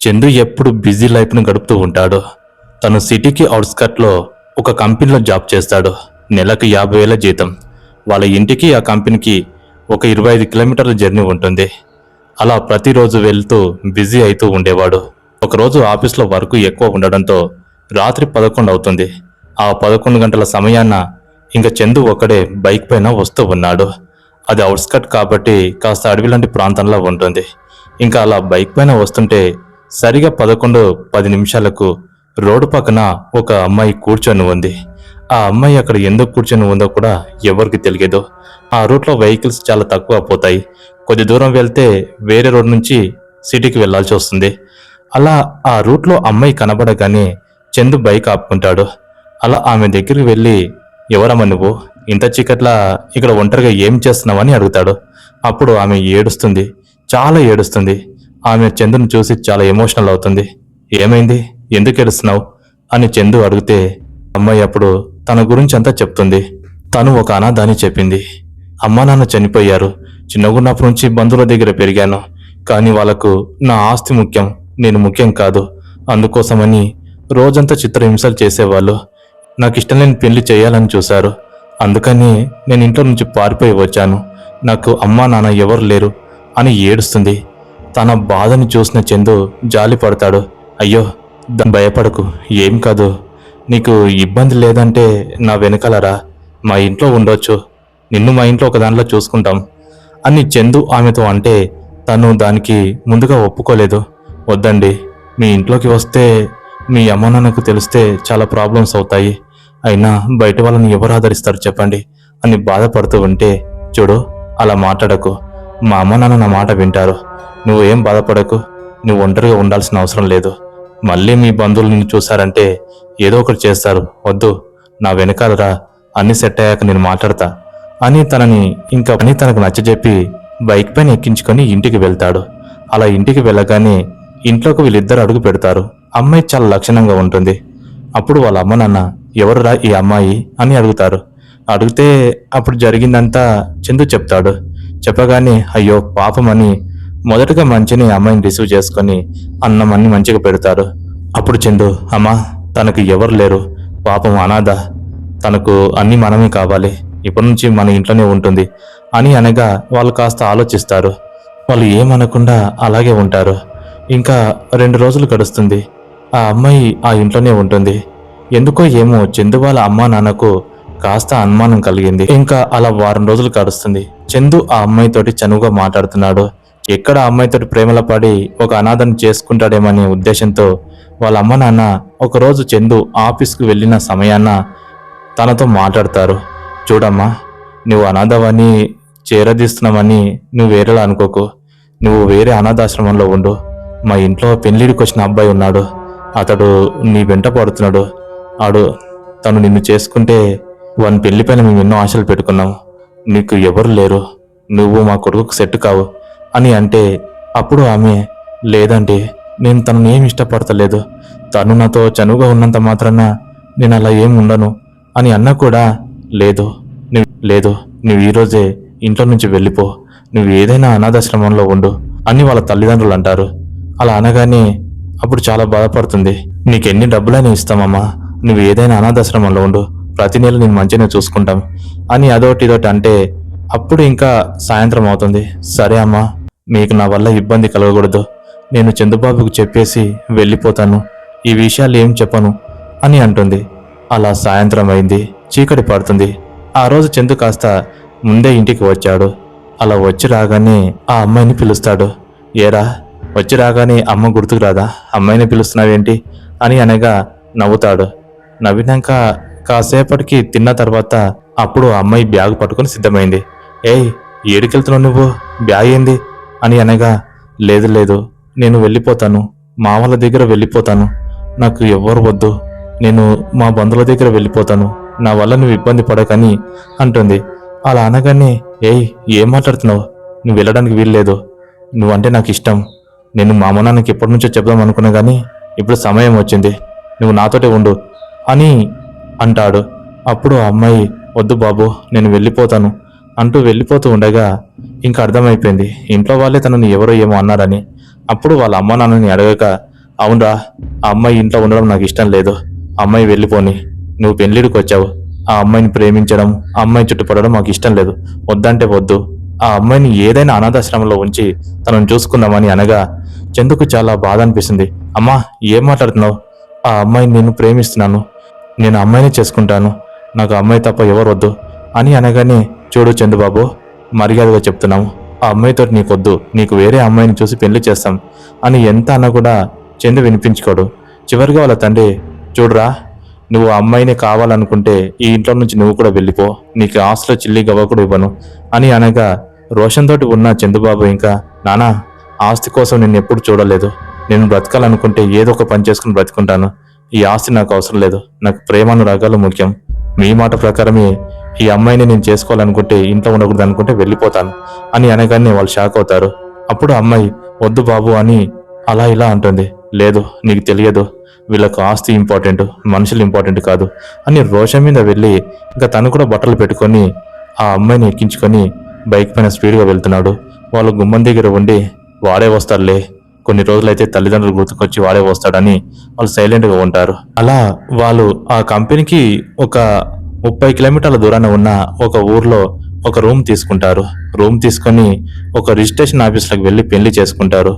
చందు ఎప్పుడు బిజీ లైఫ్ను గడుపుతూ ఉంటాడు. తను సిటీకి అవుట్స్కట్లో ఒక కంపెనీలో జాబ్ చేస్తాడు. నెలకు 50,000 జీతం. వాళ్ళ ఇంటికి ఆ కంపెనీకి ఒక 25 కిలోమీటర్ల జర్నీ ఉంటుంది. అలా ప్రతిరోజు వెళ్తూ బిజీ అవుతూ ఉండేవాడు. ఒకరోజు ఆఫీస్లో వర్క్ ఎక్కువ ఉండడంతో రాత్రి 11 అవుతుంది. ఆ 11 గంటల సమయాన ఇంక చందు ఒక్కడే బైక్ పైన వస్తూ ఉన్నాడు. అది అవుట్స్కట్ కాబట్టి కాస్త అడవిలాంటి ప్రాంతంలో ఉంటుంది. ఇంకా అలా బైక్ పైన వస్తుంటే సరిగా 11:10 రోడ్డు పక్కన ఒక అమ్మాయి కూర్చొని ఉంది. ఆ అమ్మాయి అక్కడ ఎందుకు కూర్చొని ఉందో కూడా ఎవరికి తెలియదు. ఆ రూట్లో వెహికల్స్ చాలా తక్కువ పోతాయి. కొద్ది దూరం వెళ్తే వేరే రోడ్ నుంచి సిటీకి వెళ్లాల్సి వస్తుంది. అలా ఆ రూట్లో అమ్మాయి కనబడగానే చందు బైక్ ఆపుకుంటాడు. అలా ఆమె దగ్గరికి వెళ్ళి, ఎవరమ్మా నువ్వు, ఇంత చీకట్లా ఇక్కడ ఒంటరిగా ఏం చేస్తున్నావని అడుగుతాడు. అప్పుడు ఆమె ఏడుస్తుంది, చాలా ఏడుస్తుంది. ఆమె చందును చూసి చాలా ఎమోషనల్ అవుతుంది. ఏమైంది, ఎందుకు ఏడుస్తున్నావు అని చందు అడిగితే అమ్మాయి అప్పుడు తన గురించి అంతా చెప్తుంది. తను ఒక అనాథ అని చెప్పింది. అమ్మా నాన్న చనిపోయారు. చిన్నగున్నప్పటి నుంచి బంధువుల దగ్గర పెరిగాను. కానీ వాళ్ళకు నా ఆస్తి ముఖ్యం, నేను ముఖ్యం కాదు. అందుకోసమని రోజంతా చిత్రహింసలు చేసేవాళ్ళు. నాకు ఇష్టం లేని పెళ్లి చేయాలని చూశారు. అందుకని నేను ఇంట్లో నుంచి పారిపోయి వచ్చాను. నాకు అమ్మా నాన్న ఎవరు లేరు అని ఏడుస్తుంది. తన బాధని చూసిన చందు జాలి పడతాడు. అయ్యో భయపడకు, ఏం కాదు. నీకు ఇబ్బంది లేదంటే నా వెనకాలరా, మా ఇంట్లో ఉండొచ్చు. నిన్ను మా ఇంట్లో ఒక దాంట్లో చూసుకుంటాం అని చందు ఆమెతో అంటే తను దానికి ముందుగా ఒప్పుకోలేదు. వద్దండి, మీ ఇంట్లోకి వస్తే మీ అమ్మ నాన్నకు తెలిస్తే చాలా ప్రాబ్లమ్స్ అవుతాయి. అయినా బయట వాళ్ళని ఎవరు ఆదరిస్తారు చెప్పండి అని బాధపడుతూ ఉంటే, చూడు అలా మాట్లాడకు, మా అమ్మ నాన్న నా మాట వింటారు. నువ్వు ఏం బాధపడకు, నువ్వు ఒంటరిగా ఉండాల్సిన అవసరం లేదు. మళ్ళీ మీ బంధువులు నిన్ను చూశారంటే ఏదో ఒకటి చేస్తారు. వద్దు, నా వెనకాలరా, అన్ని సెట్ అయ్యాక నేను మాట్లాడతా అని తనకు నచ్చజెప్పి బైక్ పైన ఎక్కించుకొని ఇంటికి వెళ్తాడు. అలా ఇంటికి వెళ్ళగానే ఇంట్లోకి వీళ్ళిద్దరు అడుగు పెడతారు. అమ్మాయి చాలా లక్షణంగా ఉంటుంది. అప్పుడు వాళ్ళ అమ్మ నాన్న, ఎవరురా ఈ అమ్మాయి అని అడుగుతారు. అడిగితే అప్పుడు జరిగిందంతా చందు చెప్తాడు. చెప్పగానే అయ్యో పాపమని మొదటగా మంచిని అమ్మాయిని రిసీవ్ చేసుకొని అన్నం అన్ని మంచిగా పెడతారు. అప్పుడు చందు, అమ్మా తనకు ఎవరు లేరు, పాపం అనాథ, తనకు అన్ని మనమే కావాలి, ఇప్పటి నుంచి మన ఇంట్లోనే ఉంటుంది అని అనగా వాళ్ళు కాస్త ఆలోచిస్తారు. వాళ్ళు ఏమనకుండా అలాగే ఉంటారు. ఇంకా 2 రోజులు గడుస్తుంది. ఆ అమ్మాయి ఆ ఇంట్లోనే ఉంటుంది. ఎందుకో ఏమో చందు వాళ్ళ అమ్మా నాన్నకు కాస్త అనుమానం కలిగింది. ఇంకా అలా వారం రోజులు గడుస్తుంది. చందు ఆ అమ్మాయితోటి చనువుగా మాట్లాడుతున్నాడు. ఎక్కడ ఆ అమ్మాయితోటి ప్రేమలో పడి ఒక అనాథను చేసుకుంటాడేమనే ఉద్దేశంతో వాళ్ళ అమ్మ నాన్న ఒకరోజు చందు ఆఫీస్కు వెళ్ళిన సమయాన తనతో మాట్లాడతారు. చూడమ్మా, నువ్వు అనాథవని చేరదీస్తున్నామని నువ్వు వేరేలా అనుకోకు. నువ్వు వేరే అనాథాశ్రమంలో ఉండు. మా ఇంట్లో పెళ్లిడికి వచ్చిన అబ్బాయి ఉన్నాడు. అతడు నీ వెంట పడుతున్నాడు. తను నిన్ను చేసుకుంటే వాని పెళ్లిపైన మేము ఎన్నో ఆశలు పెట్టుకున్నాము. నీకు ఎవరు లేరు, నువ్వు మా కొడుకుకు సెట్ కావు అని అంటే అప్పుడు ఆమె, లేదండి, నేను తనని ఏమి ఇష్టపడతలేదు. తను నాతో చనువుగా ఉన్నంత మాత్రాన నేను అలా ఏం ఉండను అని అన్నా కూడా, లేదు నువ్వు ఈరోజే ఇంట్లో నుంచి వెళ్ళిపో, నువ్వు ఏదైనా అనాథాశ్రమంలో ఉండు అని వాళ్ళ తల్లిదండ్రులు అంటారు. అలా అనగానే అప్పుడు చాలా బాధపడుతుంది. నీకెన్ని డబ్బులైనా ఇస్తామమ్మా, నువ్వు ఏదైనా అనాథాశ్రమంలో ఉండు, ప్రతి నెల నేను మంచిగా చూసుకుంటాం అని అదొకటి ఇదొకటి అంటే అప్పుడు ఇంకా సాయంత్రం అవుతుంది. సరే అమ్మా, మీకు నా వల్ల ఇబ్బంది కలగకూడదు, నేను చందుబాబుకు చెప్పేసి వెళ్ళిపోతాను, ఈ విషయాలు ఏం చెప్పను అని అంటుంది. అలా సాయంత్రం అయింది, చీకటి పడుతుంది. ఆ రోజు చందు కాస్త ముందే ఇంటికి వచ్చాడు. అలా వచ్చి రాగానే ఆ అమ్మాయిని పిలుస్తాడు. ఏరా, వచ్చి రాగానే అమ్మ గుర్తుకు రాదా, అమ్మాయిని పిలుస్తున్నావేంటి అని అనగా నవ్వుతాడు. నవ్వినాక కాసేపటికి తిన్న తర్వాత అప్పుడు ఆ అమ్మాయి బ్యాగ్ పట్టుకుని సిద్ధమైంది. ఏయ్, ఏడికెళ్తున్నావు నువ్వు, బ్యాగ్ ఏంది అని అనగా, లేదు నేను వెళ్ళిపోతాను, మా వాళ్ళ దగ్గర వెళ్ళిపోతాను, నాకు ఎవ్వరు వద్దు, నేను మా బంధువుల దగ్గర వెళ్ళిపోతాను, నా వల్ల నువ్వు ఇబ్బంది పడకని అంటుంది. అలా అనగానే, ఏయ్ ఏం మాట్లాడుతున్నావు, నువ్వు వెళ్ళడానికి వీల్లేదు, నువ్వంటే నాకు ఇష్టం, నేను మా అమ్మ నాన్నకి ఎప్పటి నుంచో చెప్దాం అనుకున్నా కానీ ఇప్పుడు సమయం వచ్చింది, నువ్వు నాతోటే ఉండు అని అంటాడు. అప్పుడు ఆ అమ్మాయి, వద్దు బాబు, నేను వెళ్ళిపోతాను అంటూ వెళ్ళిపోతూ ఉండగా ఇంకా అర్థమైపోయింది ఇంట్లో వాళ్ళే తనని ఎవరో ఏమో అన్నారని. అప్పుడు వాళ్ళ అమ్మ నాన్నని అడగక అవునరా, ఆ అమ్మాయి ఇంట్లో ఉండడం నాకు ఇష్టం లేదు. ఆ అమ్మాయి వెళ్ళిపోని. నువ్వు పెళ్లిడికి వచ్చావు. ఆ అమ్మాయిని ప్రేమించడం, ఆ అమ్మాయి చుట్టుపడడం మాకు ఇష్టం లేదు. వద్దంటే వద్దు. ఆ అమ్మాయిని ఏదైనా అనాథాశ్రమంలో ఉంచి తనను చూసుకుందామని అనగా చందుకు చాలా బాధ అనిపిస్తుంది. అమ్మా, ఏం మాట్లాడుతున్నావు? ఆ అమ్మాయిని నేను ప్రేమిస్తున్నాను. నేను ఆ అమ్మాయిని చేసుకుంటాను. నాకు ఆ అమ్మాయి తప్ప ఎవరు వద్దు అని అనగానే, చూడు చందుబాబు, మర్యాదగా చెప్తున్నాము. ఆ అమ్మాయితో నీకొద్దు. నీకు వేరే అమ్మాయిని చూసి పెళ్లి చేస్తాం అని ఎంత అన్నా కూడా చందు వినిపించుకోడు. చివరిగా వాళ్ళ తండ్రి, చూడరా, నువ్వు ఆ అమ్మాయిని కావాలనుకుంటే ఈ ఇంట్లో నుంచి నువ్వు కూడా వెళ్ళిపో. నీకు ఆస్తిలో చిల్లి గవ్వ కూడా ఇవ్వను అని అనగా రోషన్ తోటి ఉన్న చందుబాబు ఇంకా, నానా, ఆస్తి కోసం నేను ఎప్పుడు చూడలేదు. నేను బ్రతకాలనుకుంటే ఏదో ఒక పని చేసుకుని బ్రతుకుంటాను. ఈ ఆస్తి నాకు అవసరం లేదు. నాకు ప్రేమానురాగాలు ముఖ్యం. మీ మాట ప్రకారమే ఈ అమ్మాయిని నేను చేసుకోవాలనుకుంటే, ఇంట్లో ఉండకూడదు అనుకుంటే వెళ్ళిపోతాను అని అనగానే వాళ్ళు షాక్ అవుతారు. అప్పుడు అమ్మాయి, వద్దు బాబు అని అలా ఇలా అంటుంది. లేదు, నీకు తెలియదు. వీళ్ళకు ఆస్తి ఇంపార్టెంట్, మనుషులు ఇంపార్టెంట్ కాదు అని రోషన్ మీద వెళ్ళి ఇంకా తను కూడా బట్టలు పెట్టుకొని ఆ అమ్మాయిని ఎక్కించుకొని బైక్ పైన స్పీడ్గా వెళ్తున్నాడు. వాళ్ళు గుమ్మం దగ్గర ఉండి, వాడే వస్తాడులే, కొన్ని రోజులైతే తల్లిదండ్రులు గుర్తుకొచ్చి వాడే వస్తాడని వాళ్ళు సైలెంట్గా ఉంటారు. అలా వాళ్ళు ఆ కంపెనీకి ఒక 30 కిలోమీటర్ల దూరాన ఉన్న ఒక ఊర్లో ఒక రూమ్ తీసుకుంటారు. రూమ్ తీసుకొని ఒక రిజిస్ట్రేషన్ ఆఫీస్లోకి వెళ్ళి పెళ్లి చేసుకుంటారు.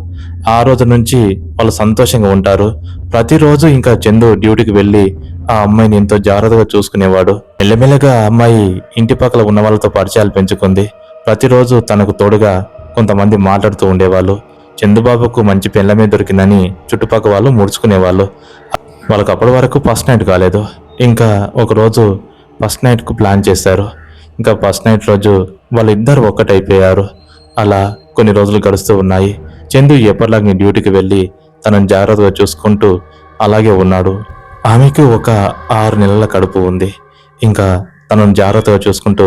ఆ రోజు నుంచి వాళ్ళు సంతోషంగా ఉంటారు. ప్రతిరోజు ఇంకా చందు డ్యూటీకి వెళ్ళి ఆ అమ్మాయిని ఎంతో జాగ్రత్తగా చూసుకునేవాడు. మెల్లమెల్లగా ఆ అమ్మాయి ఇంటి పక్కల ఉన్న వాళ్ళతో పరిచయాలు పెంచుకుంది. ప్రతిరోజు తనకు తోడుగా కొంతమంది మాట్లాడుతూ ఉండేవాళ్ళు. చందుబాబుకు మంచి పెళ్ళమే దొరికిందని చుట్టుపక్కల వాళ్ళు ముడుచుకునేవాళ్ళు. వాళ్ళకి అప్పటి వరకు ఫస్ట్ నైట్ కాలేదు. ఇంకా ఒకరోజు ఫస్ట్ నైట్కు ప్లాన్ చేశారు. ఇంకా ఫస్ట్ నైట్ రోజు వాళ్ళిద్దరు ఒక్కటైపోయారు. అలా కొన్ని రోజులు గడుస్తూ ఉన్నాయి. చందు ఎప్పటిలాగా డ్యూటీకి వెళ్ళి తనను జాగ్రత్తగా చూసుకుంటూ అలాగే ఉన్నాడు. ఆమెకు ఒక 6 నెలల కడుపు ఉంది. ఇంకా తనను జాగ్రత్తగా చూసుకుంటూ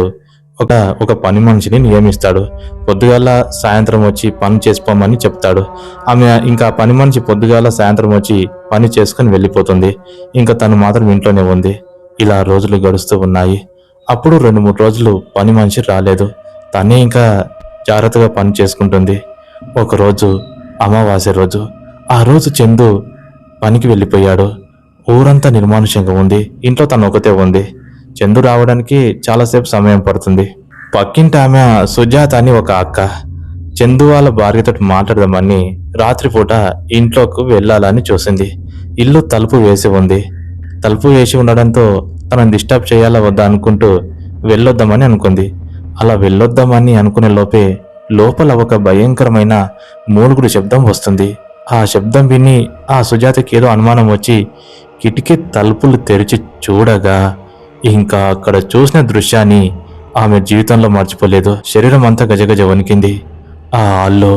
ఒక పని మనిషిని నియమిస్తాడు. పొద్దుగాల సాయంత్రం వచ్చి పని చేసుకోమని చెప్తాడు. ఆమె ఇంకా పని మనిషి పొద్దుగాల సాయంత్రం వచ్చి పని చేసుకుని వెళ్ళిపోతుంది. ఇంకా తను మాత్రం ఇంట్లోనే ఉంది. ఇలా రోజులు గడుస్తూ ఉన్నాయి. అప్పుడు 2-3 రోజులు పని మనిషి రాలేదు. తనే ఇంకా జాగ్రత్తగా పని చేసుకుంటుంది. ఒకరోజు అమావాస్య రోజు. ఆ రోజు చందు పనికి వెళ్ళిపోయాడు. ఊరంతా నిర్మానుష్యంగా ఉంది. ఇంట్లో తను ఒకతే ఉంది. చందు రావడానికి చాలాసేపు సమయం పడుతుంది. పక్కింటి ఆమె సుజాత అని ఒక అక్క చందు వాళ్ళ భార్యతో మాట్లాడదామని రాత్రిపూట ఇంట్లోకి వెళ్ళాలని చూసింది. ఇల్లు తలుపు వేసి ఉంది. తలుపు వేసి ఉండడంతో తనని డిస్టర్బ్ చేయాలా వద్దా అనుకుంటూ వెళ్ళొద్దామని అనుకుంది. అలా వెళ్ళొద్దామని అనుకునే లోపే లోపల ఒక భయంకరమైన మూలుగుడు శబ్దం వస్తుంది. ఆ శబ్దం విని ఆ సుజాతకి ఏదో అనుమానం వచ్చి కిటికీ తలుపులు తెరిచి చూడగా ఇంకా అక్కడ చూసిన దృశ్యాన్ని ఆమె జీవితంలో మర్చిపోలేదు. శరీరం అంతా గజగజ వణికింది. ఆ హాల్లో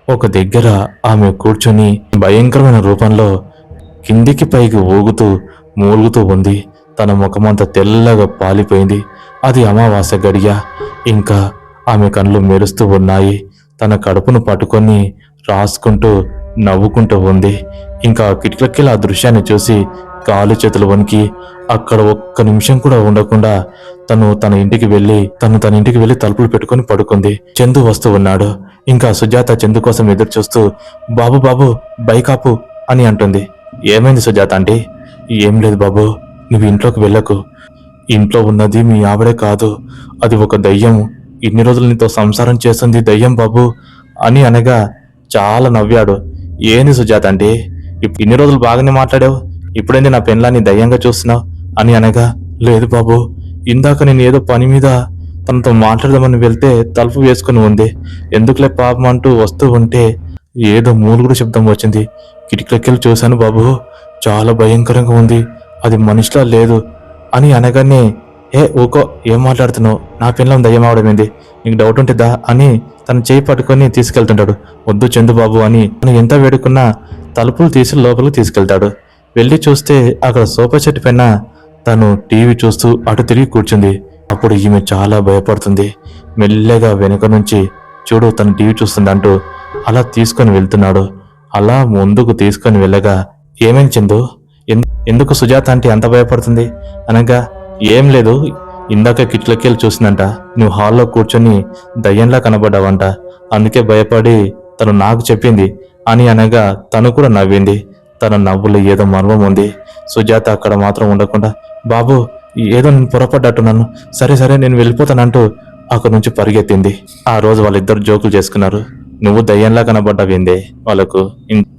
ఒక దగ్గర ఆమె కూర్చుని భయంకరమైన రూపంలో కిందికి పైకి ఊగుతూ మూలుగుతూ ఉంది. తన ముఖమంతా తెల్లగా పాలిపోయింది. అది అమావాస్య గడియ. ఇంకా ఆమె కళ్ళు మెరుస్తూ ఉన్నాయి. తన కడుపును పట్టుకొని రాసుకుంటూ నవ్వుకుంటూ ఉంది. ఇంకా కిటికీలకి ఆ దృశ్యాన్ని చూసి కాలు చేతులు వణికి అక్కడ ఒక్క నిమిషం కూడా ఉండకుండా తన ఇంటికి వెళ్ళి తలుపులు పెట్టుకొని పడుకుంది. చందు వస్తూ ఉన్నాడు. ఇంకా సుజాత చందు కోసం ఎదురు చూస్తూ, బాబు బాబు బైక్ ఆపు అని అంటుంది. ఏమైంది సుజాత అంటే? ఏం లేదు బాబు, నువ్వు ఇంట్లోకి వెళ్ళకు. ఇంట్లో ఉన్నది మీ ఆవిడే కాదు, అది ఒక దయ్యం. ఇన్ని రోజులు నీతో సంసారం చేస్తుంది దయ్యం బాబు అని అనగా చాలా నవ్వాడు. ఏంది సుజాత అంటే, ఇన్ని రోజులు బాగానే మాట్లాడావు, ఇప్పుడేంది నా పెళ్ళాన్ని దయ్యంగా చూస్తున్నావు అని అనగా, లేదు బాబు, ఇందాక నేను ఏదో పని మీద తనతో మాట్లాడదామని వెళ్తే తలుపు వేసుకుని ఉంది. ఎందుకులే పాపం అంటూ వస్తూ ఉంటే ఏదో మూలుగుడు శబ్దం వచ్చింది. కిటికీలకెళ్ళి చూశాను బాబు, చాలా భయంకరంగా ఉంది, అది మనిషిలా లేదు అని అనగానే, ఊకో, ఏం మాట్లాడుతున్నావు, నా పిల్లం దయ్యం అవడమేంది, నీకు డౌట్ ఉంటుందా అని తన చేయి పట్టుకొని తీసుకెళ్తుంటాడు. వద్దు చందుబాబు అని తను ఎంత వేడుకున్నా తలుపులు తీసి లోపలికి తీసుకెళ్తాడు. వెళ్ళి చూస్తే అక్కడ సోఫా సెట్ పైన తను టీవీ చూస్తూ అటు తిరిగి కూర్చుంది. అప్పుడు ఈమె చాలా భయపడుతుంది. మెల్లగా వెనుక నుంచి, చూడు తను టీవీ చూస్తుందంటూ అలా తీసుకొని వెళ్తున్నాడు. అలా ముందుకు తీసుకొని వెళ్ళగా, ఏమేం చందు, ఎందుకు సుజాత అంటే అంత భయపడుతుంది అనగా, ఏం లేదు, ఇందాక కిటికీలకెళ్ళి చూసిందంట, నువ్వు హాల్లో కూర్చొని దయ్యంలా కనబడ్డావంట, అందుకే భయపడి తను నాకు చెప్పింది అని అనగా తను కూడా నవ్వింది. తన నవ్వులో ఏదో మర్మం ఉంది. సుజాత అక్కడ మాత్రం ఉండకుండా, బాబు ఏదో నేను పొరపడ్డట్టున్నాను, సరే సరే నేను వెళ్ళిపోతానంటూ అక్కడి నుంచి పరిగెత్తింది. ఆ రోజు వాళ్ళిద్దరు జోకులు చేసుకున్నారు. నువ్వు దయ్యంలా కనబడ్డావేందే వాళ్ళకు,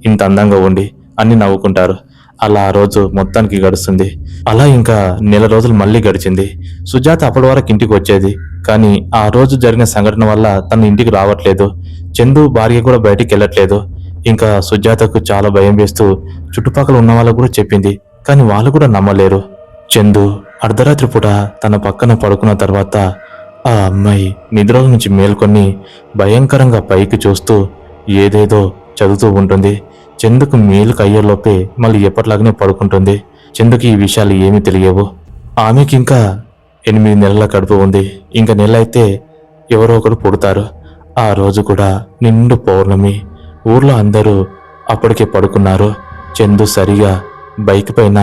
ఇంత అందంగా ఉండి అన్ని నవ్వుకుంటారు. అలా ఆ రోజు మొత్తానికి గడుస్తుంది. అలా ఇంకా నెల రోజులు మళ్ళీ గడిచింది. సుజాత అప్పటి వరకు ఇంటికి వచ్చేది, కానీ ఆ రోజు జరిగిన సంఘటన వల్ల తను ఇంటికి రావట్లేదు. చందు భార్య కూడా బయటికి వెళ్ళట్లేదు. ఇంకా సుజాతకు చాలా భయం వేస్తూ చుట్టుపక్కల ఉన్న వాళ్ళకు కూడా చెప్పింది, కానీ వాళ్ళు కూడా నమ్మలేరు. చందు అర్ధరాత్రి పూట తన పక్కన పడుకున్న తర్వాత ఆ అమ్మాయి నిద్రలో నుంచి మేల్కొని భయంకరంగా పైకి చూస్తూ ఏదేదో చదువుతూ ఉంటుంది. చందుకు మేలుకు అయ్యేలోపే మళ్ళీ ఎప్పటిలాగానే పడుకుంటుంది. చందుకి ఈ విషయాలు ఏమీ తెలియవు. ఆమెకి ఇంకా 8 నెలల కడుపు ఉంది. ఇంకా నెల అయితే ఎవరో ఒకరు పుడతారు. ఆ రోజు కూడా నిండు పౌర్ణమి. ఊర్లో అందరూ అప్పటికే పడుకున్నారు. చందు సరిగా బైక్ పైన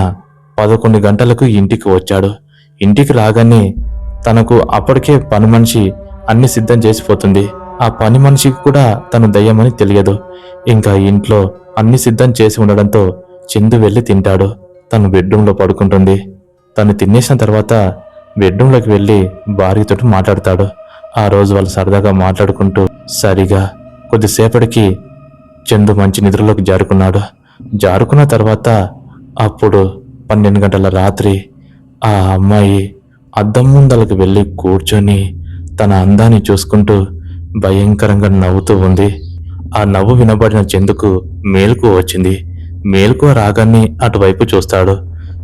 11 గంటలకు ఇంటికి వచ్చాడు. ఇంటికి రాగానే తనకు అప్పటికే పని మనిషి అన్ని సిద్ధం చేసిపోతుంది. ఆ పని మనిషికి కూడా తను దయ్యమని తెలియదు. ఇంకా ఇంట్లో అన్ని సిద్ధం చేసి ఉండడంతో చందు వెళ్ళి తింటాడు. తను బెడ్రూమ్లో పడుకుంటుంది. తను తినేసిన తర్వాత బెడ్రూమ్లోకి వెళ్ళి భార్యతో మాట్లాడతాడు. ఆ రోజు వాళ్ళు సరదాగా మాట్లాడుకుంటూ సరిగా కొద్దిసేపటికి చందు మంచి నిద్రలోకి జారుకున్న తర్వాత అప్పుడు 12 గంటల రాత్రి ఆ అమ్మాయి అద్దం ముందలకు వెళ్ళి కూర్చొని తన అందాన్ని చూసుకుంటూ భయంకరంగా నవ్వుతూ ఉంది. ఆ నవ్వు వినబడిన చందుకు మేలుకు వచ్చింది. మేలుకు రాగానే అటువైపు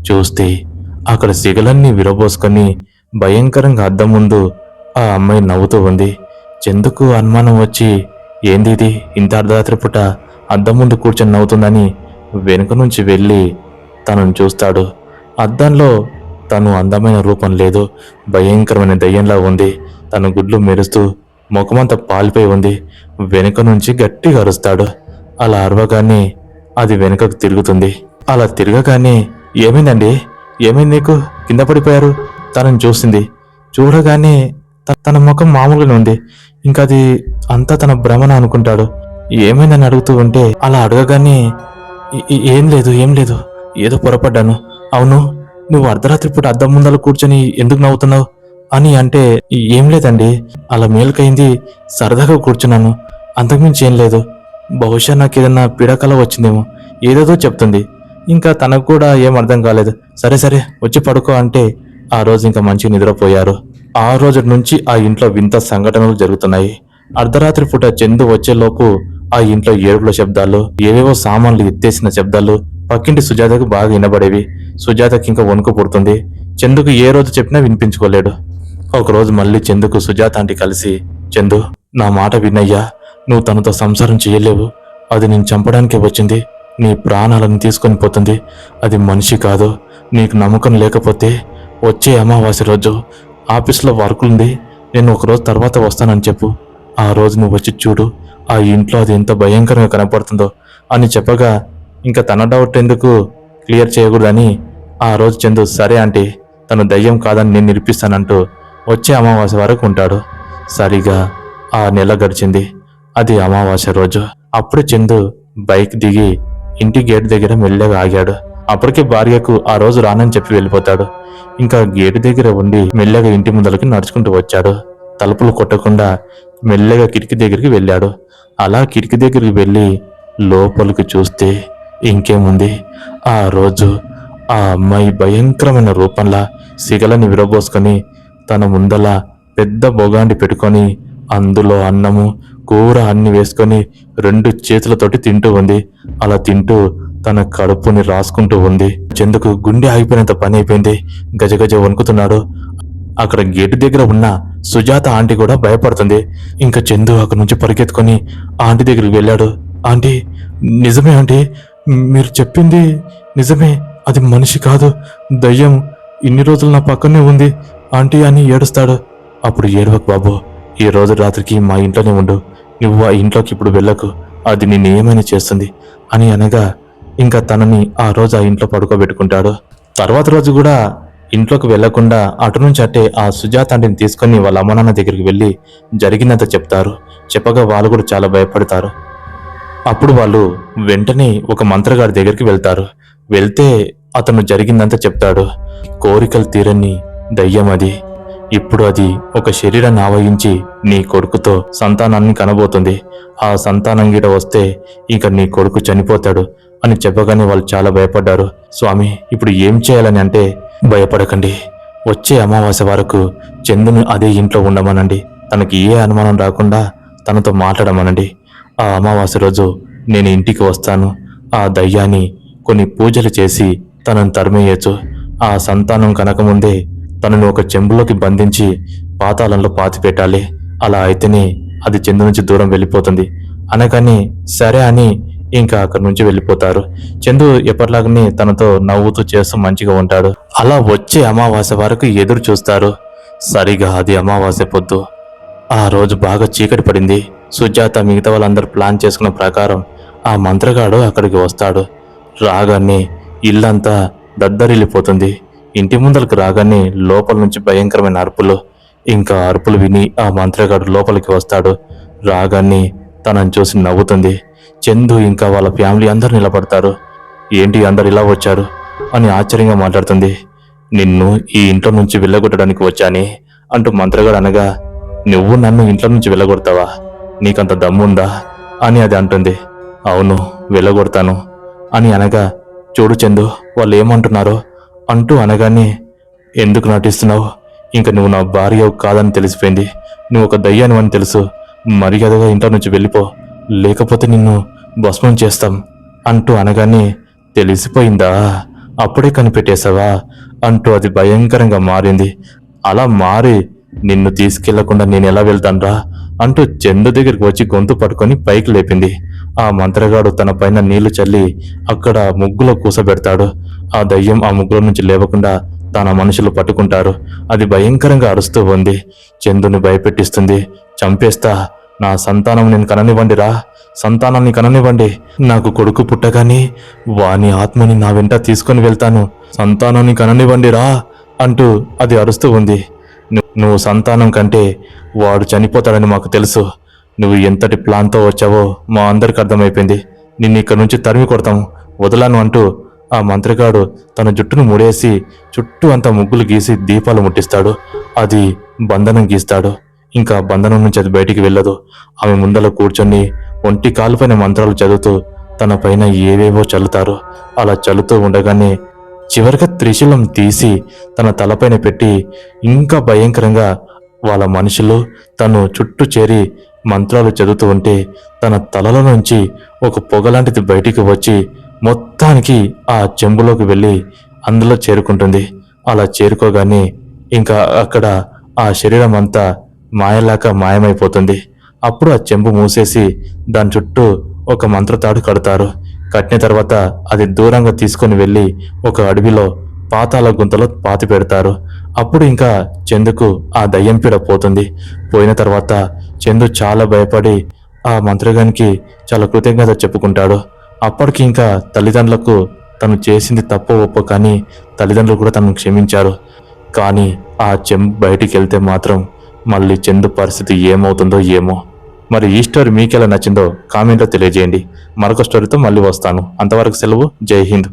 చూస్తే అక్కడ సిగలన్నీ విరబోసుకొని భయంకరంగా అద్దం ముందు ఆ అమ్మాయి నవ్వుతూ ఉంది. చందుకు అనుమానం వచ్చి, ఏంది ఇది ఇంత అర్ధరాత్రి పూట అద్దం ముందు కూర్చొని నవ్వుతుందని వెనుక నుంచి వెళ్ళి తనను చూస్తాడు. అద్దంలో తను అందమైన రూపం లేదు, భయంకరమైన దయ్యంలా ఉంది. తన గుడ్లు మెరుస్తూ ముఖమంతా పాలిపోయి ఉంది. వెనుక నుంచి గట్టిగా అరుస్తాడు. అలా అరవగానే అది వెనుకకు తిరుగుతుంది. అలా తిరగగానే, ఏమైందండి, ఏమైంది నీకు, కింద పడిపోయారు? తనని చూసింది. చూడగానే తన ముఖం మామూలుగానే ఉంది. ఇంకా అది అంతా తన భ్రమణ అనుకుంటాడు. ఏమైందని అడుగుతూ ఉంటే అలా అడగగానే, ఏం లేదు ఏదో పొరపడ్డాను. అవును, నువ్వు అర్ధరాత్రి పూట అద్దం ముందర కూర్చొని ఎందుకు నవ్వుతున్నావు అని అంటే, ఏం లేదండి, అలా మేలుకైంది, సరదాగా కూర్చున్నాను, అంతకుమించి ఏం లేదు. బహుశా నాకు ఏదన్నా పీడకల వచ్చిందేమో, ఏదేదో చెప్తుంది. ఇంకా తనకు కూడా ఏం అర్థం కాలేదు. సరే సరే వచ్చి పడుకో అంటే ఆ రోజు ఇంకా మంచి నిద్రపోయారు. ఆ రోజు నుంచి ఆ ఇంట్లో వింత సంఘటనలు జరుగుతున్నాయి. అర్ధరాత్రి పూట చందు వచ్చేలోపు ఆ ఇంట్లో ఏడుపుల శబ్దాలు, ఏవేవో సామాన్లు ఎత్తేసిన శబ్దాలు పక్కింటి సుజాతకు బాగా వినబడేవి. సుజాతకి ఇంకా వణుకు పుడుతుంది. చందుకు ఏ రోజు చెప్పినా వినిపించుకోలేడు. ఒకరోజు మళ్ళీ చందుకు సుజాత ఆంటీ కలిసి, చందు నా మాట వినయ్యా, నువ్వు తనతో సంసారం చేయలేవు. అది నేను చంపడానికే వచ్చింది, నీ ప్రాణాలను తీసుకొని పోతుంది. అది మనిషి కాదు. నీకు నమ్మకం లేకపోతే వచ్చే అమావాస్య రోజు ఆఫీస్లో వర్కులుంది, నేను ఒకరోజు తర్వాత వస్తానని చెప్పు. ఆ రోజు నువ్వు వచ్చి చూడు, ఆ ఇంట్లో అది ఎంత భయంకరంగా కనపడుతుందో అని చెప్పగా, ఇంకా తన డౌట్ ఎందుకు క్లియర్ చేయకూడదని ఆ రోజు చందు సరే ఆంటీ, తను దయ్యం కాదని నేను నిరూపిస్తానంటూ వచ్చే అమావాస్య వరకు ఉంటాడు. సరిగా ఆ నెల గడిచింది. అది అమావాస్య రోజు. అప్పుడు చందు బైక్ దిగి ఇంటి గేట్ దగ్గర మెల్లగా ఆగాడు. అప్పటికే భార్యకు ఆ రోజు రానని చెప్పి వెళ్ళిపోతాడు. ఇంకా గేటు దగ్గర ఉండి మెల్లగా ఇంటి ముందలకి నడుచుకుంటూ వచ్చాడు. తలుపులు కొట్టకుండా మెల్లగా కిటికీ దగ్గరికి వెళ్ళాడు. అలా కిటికీ దగ్గరికి వెళ్ళి లోపలికి చూస్తే ఇంకేముంది, ఆ రోజు ఆ అమ్మాయి భయంకరమైన రూపంలా సిగలని విరబోసుకొని తన ముందల పెద్ద బొగాండి పెట్టుకొని అందులో అన్నము కూర అన్ని వేసుకొని 2 చేతులతోటి తింటూ ఉంది. అలా తింటూ తన కడుపుని రాసుకుంటూ ఉంది. చందుకు గుండె ఆగిపోయినంత పని అయిపోయింది. గజగజ వణుకుతున్నాడు. అక్కడ గేటు దగ్గర ఉన్న సుజాత ఆంటీ కూడా భయపడుతుంది. ఇంకా చందు అక్కడి నుంచి పరిగెత్తుకొని ఆంటీ దగ్గరికి వెళ్ళాడు. ఆంటీ, నిజమే ఆంటీ, మీరు చెప్పింది నిజమే, అది మనిషి కాదు, దయ్యం. ఇన్ని రోజులు నా పక్కనే ఉంది ఆంటీ అని ఏడుస్తాడు. అప్పుడు ఏడవకు బాబు, ఈ రోజు రాత్రికి మా ఇంట్లోనే ఉండు, నువ్వు ఆ ఇంట్లోకి ఇప్పుడు వెళ్ళకు, అది నిన్ను ఏమైనా చేస్తుంది అని అనగా ఇంకా తనని ఆ రోజు ఆ ఇంట్లో పడుకోబెట్టుకుంటాడు. తర్వాత రోజు కూడా ఇంట్లోకి వెళ్లకుండా అటు నుంచి అట్టే ఆ సుజాత ఆంటీని తీసుకొని వాళ్ళ అమ్మ నాన్న దగ్గరికి వెళ్ళి జరిగినంత చెప్తారు. చెప్పగా వాళ్ళు కూడా చాలా భయపడతారు. అప్పుడు వాళ్ళు వెంటనే ఒక మంత్రగాడి దగ్గరికి వెళ్తారు. వెళ్తే అతను జరిగిందంతా చెప్తాడు. కోరికలు తీరని దయ్యం అది. ఇప్పుడు అది ఒక శరీరాన్ని ఆవహించి నీ కొడుకుతో సంతానాన్ని కనబోతుంది. ఆ సంతానం గిట వస్తే ఇక నీ కొడుకు చనిపోతాడు అని చెప్పగానే వాళ్ళు చాలా భయపడ్డారు. స్వామి, ఇప్పుడు ఏం చేయాలని అంటే, భయపడకండి, వచ్చే అమావాస్య వరకు చందుని అదే ఇంట్లో ఉండమనండి. తనకి ఏ అనుమానం రాకుండా తనతో మాట్లాడమనండి. ఆ అమావాస్య రోజు నేను ఇంటికి వస్తాను. ఆ దయ్యాన్ని కొన్ని పూజలు చేసి తనను తరిమేయచ్చు. ఆ సంతానం కనకముందే తనను ఒక చెంబులోకి బంధించి పాతాళంలో పాతిపెట్టాలి. అలా అయితేనే అది చందు నుంచి దూరం వెళ్ళిపోతుంది అనగానే సరే అని ఇంకా అక్కడి నుంచి వెళ్ళిపోతారు. చందు ఎప్పటిలాగానే తనతో నవ్వుతూ చేస్తూ మంచిగా ఉంటాడు. అలా వచ్చే అమావాస్య వరకు ఎదురు చూస్తారు. సరిగా అది అమావాస్య పొద్దు. ఆ రోజు బాగా చీకటి పడింది. సుజాత మిగతా వాళ్ళందరూ ప్లాన్ చేసుకున్న ప్రకారం ఆ మంత్రగాడు అక్కడికి వస్తాడు. రాగానే ఇల్లంతా దద్దరిల్లిపోతుంది. ఇంటి ముందరకు రాగానే లోపల నుంచి భయంకరమైన అరుపులు. ఇంకా అరుపులు విని ఆ మంత్రగాడు లోపలికి వస్తాడు. రాగానే తనని చూసి నవ్వుతుంది. చందు ఇంకా వాళ్ళ ఫ్యామిలీ అందరూ నిలబడతారు. ఏంటి అందరు ఇలా వచ్చారు అని ఆశ్చర్యంగా మాట్లాడుతుంది. నిన్ను ఈ ఇంట్లో నుంచి వెళ్ళగొట్టడానికి వచ్చాని అంటూ మంత్రగాడు అనగా, నువ్వు నన్ను ఇంట్లో నుంచి వెళ్ళగొడతావా? నీకంత దమ్ముందా అని అది అంటుంది. అవును, వెళ్ళగొడతాను అని అనగా, చూడు చందు, వాళ్ళు ఏమంటున్నారో అంటూ అనగానే, ఎందుకు నటిస్తున్నావు? ఇంక నువ్వు నా భార్య కాదని తెలిసిపోయింది. నువ్వు ఒక దయ్యాని అని తెలుసు. మర్యాదగా ఇంట్లో నుంచి వెళ్ళిపో, లేకపోతే నిన్ను భస్మం చేస్తాం అంటూ అనగానే, తెలిసిపోయిందా? అప్పుడే కనిపెట్టేశావా అంటూ అది భయంకరంగా మారింది. అలా మారి నిన్ను తీసుకెళ్లకుండా నేను ఎలా వెళ్తాన్రా అంటూ చందు దగ్గరికి వచ్చి గొంతు పట్టుకొని పైకి లేపింది. ఆ మంత్రగాడు తన పైన నీళ్లు చల్లి అక్కడ ముగ్గులో కూసబెడతాడు. ఆ దయ్యం ఆ ముగ్గుల నుంచి లేవకుండా తన మనుషులు పట్టుకుంటారు. అది భయంకరంగా అరుస్తూ ఉంది. చందుని భయపెట్టిస్తుంది. చంపేస్తా, నా సంతానం నేను కననివ్వండిరా, సంతానాన్ని కననివ్వండి. నాకు కొడుకు పుట్టగానే వాని ఆత్మని నా వెంట తీసుకొని వెళ్తాను, సంతానాన్ని కననివ్వండిరా అంటూ అది అరుస్తూ ఉంది. నువ్వు సంతానం కంటే వాడు చనిపోతాడని మాకు తెలుసు. నువ్వు ఎంతటి ప్లాన్తో వచ్చావో మా అందరికి అర్థమైపోయింది. నిన్ను ఇక్కడి నుంచి తరిమి కొడతాం, వదలను అంటూ ఆ మంత్రగాడు తన జుట్టును ముడేసి చుట్టూ అంతా ముగ్గులు గీసి దీపాలు ముట్టిస్తాడు. అది బంధనం గీస్తాడు. ఇంకా బంధనం నుంచి అది బయటికి వెళ్ళదు. ఆమె ముందల కూర్చొని ఒంటి కాలుపైన మంత్రాలు చదువుతూ తన పైన ఏవేవో చల్లుతారు. అలా చల్లుతూ ఉండగానే చివరిగా త్రిశూలం తీసి తన తలపైన పెట్టి ఇంకా భయంకరంగా వాళ్ళ మనుషులు తను చుట్టూ చేరి మంత్రాలు చదువుతూ ఉంటే తన తలలో నుంచి ఒక పొగలాంటిది బయటికి వచ్చి మొత్తానికి ఆ చెంబులోకి వెళ్ళి అందులో చేరుకుంటుంది. అలా చేరుకోగానే ఇంకా అక్కడ ఆ శరీరం అంతా మాయలాగా మాయమైపోతుంది. అప్పుడు ఆ చెంబు మూసేసి దాని చుట్టూ ఒక మంత్రతాడు కడతారు. కట్టిన తర్వాత అది దూరంగా తీసుకొని వెళ్ళి ఒక అడవిలో పాతాళ గుంతలో పాతి పెడతారు. అప్పుడు ఇంకా చందుకు ఆ దయ్యం పీడ పోతుంది. పోయిన తర్వాత చందు చాలా భయపడి ఆ మంత్రగానికి చాలా కృతజ్ఞత చెప్పుకుంటాడు. అప్పటికి ఇంకా తల్లిదండ్రులకు తను చేసింది తప్పు ఒప్పు కానీ తల్లిదండ్రులు కూడా తనను క్షమించారు. కానీ ఆ చెంబు బయటికి వెళ్తే మాత్రం మళ్ళీ చందు పరిస్థితి ఏమవుతుందో ఏమో. మరి ఈ స్టోరీ మీకెలా నచ్చిందో కామెంట్లో తెలియజేయండి. మరొక స్టోరీతో మళ్ళీ వస్తాను. అంతవరకు సెలవు. జై హింద్.